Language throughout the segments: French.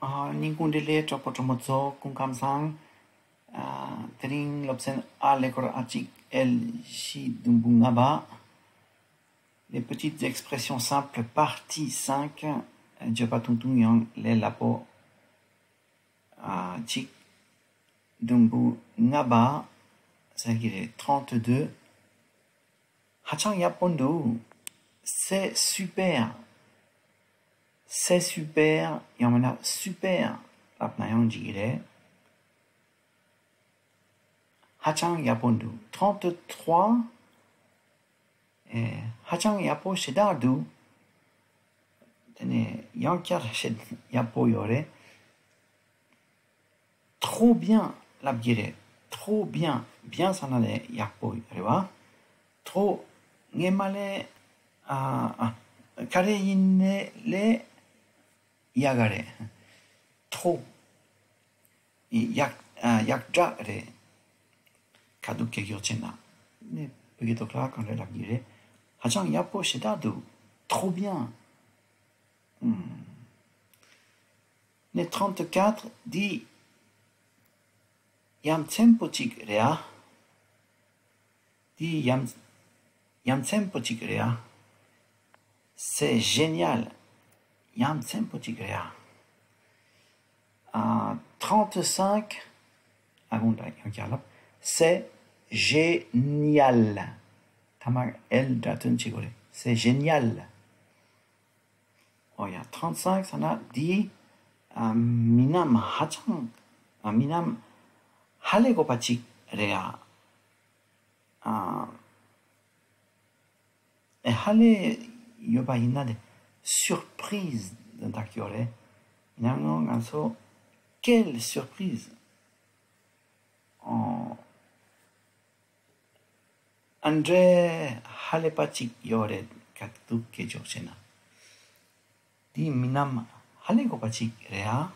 Ningundele chopochomozo kunkamsang tering lobsen alekor achik el shi dumbungaba. Les petites expressions simples, partie 5, Djepatuntung yang le lapo chik dumbu ngaba, c'est-à-dire 32. Hachang yapondu, c'est super. C'est super, yamana super, lapnayang jire. Hachang yapondu, 33. Hachang yapo shedadu, tene yankar shed yapo yore. Trop bien, labgire, trop bien, bien sanale yapo yore. Trop, ngemale, kare inne le yagare. Trop, yakja re, kaduke gyochena. Ne, begitu clar quand elle labgire. Hachang yapo shedadu, trop bien. Le 34 dit yam tempo chik rea. Dit yam tempo chik rea. C'est génial. Yam tempo chik rea. 35 c'est génial. Tamar el datun chigore. C'est génial. Oh, il y a 35, ça a dit minam hachang, minam halegopachik rea. Et hale yoba inade surprise de takiore. Minam ganso, quelle surprise. André halepachik yore katuk ke jochena. Dit minam halegopachik rea.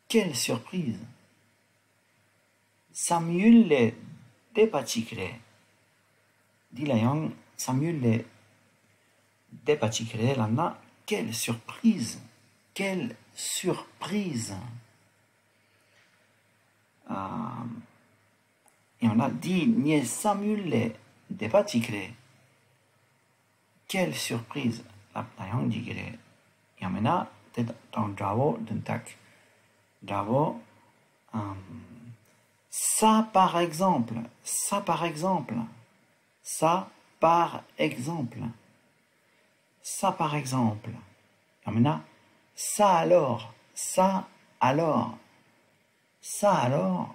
Quelle surprise. Samuel le depachikre. Dit la yang Samuel le depachikre lana. Quelle surprise. Quelle surprise. Et on a dit nie Samuel le depachikre. Quelle surprise. La yang digre. Yamena dans Javo d'untak. Javo. Ça par exemple. Ça par exemple. Ça par exemple. Ça par exemple. Yamena. Ça alors. Ça alors. Ça alors.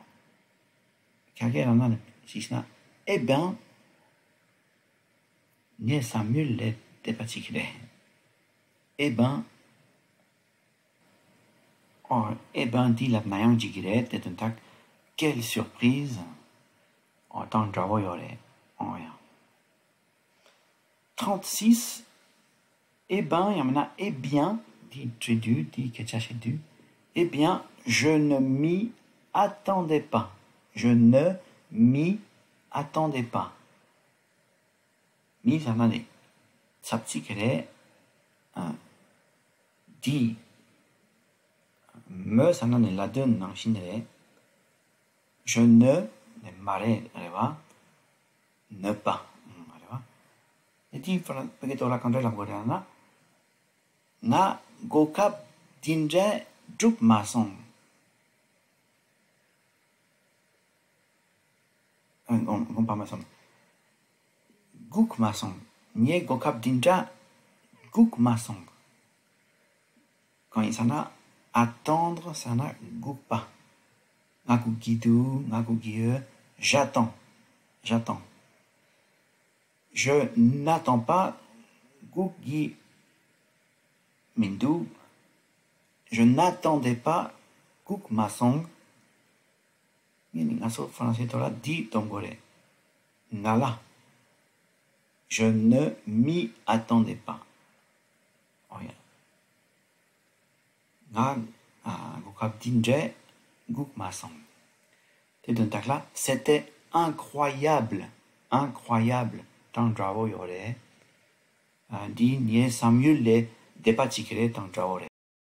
Eh ben. Nie Samuel le depachikre. Eh ben, dit la Nayang Jigire, c'est un tac, quelle surprise, en tant que yore, en rien. 36, yamena, eh bien, dit Tridu, dit Ketchachedu, eh bien, je ne m'y attendais pas. Je ne m'y attendais pas. Mi samane, sapsikere, dit me sanane la donne dans chinere. Je ne mare reva ne pas reva. Et dit perché la raconter la guarana na gokap dinje drup mason. On pas mason. Guk mason. Nie gokap dinja guk mason. Quand il s'en a attendre, ça n'a goût pas. Ngaku guidou, ngaku guille, j'attends. J'attends. Je n'attends pas goût gui mindou. Je n'attendais pas goût masong. Ngaso français tola dit tongore. Ngala. Je ne m'y attendais pas. Oh yeah. C'était incroyable, incroyable. Dit nie Samuel le depachikre tang jawore.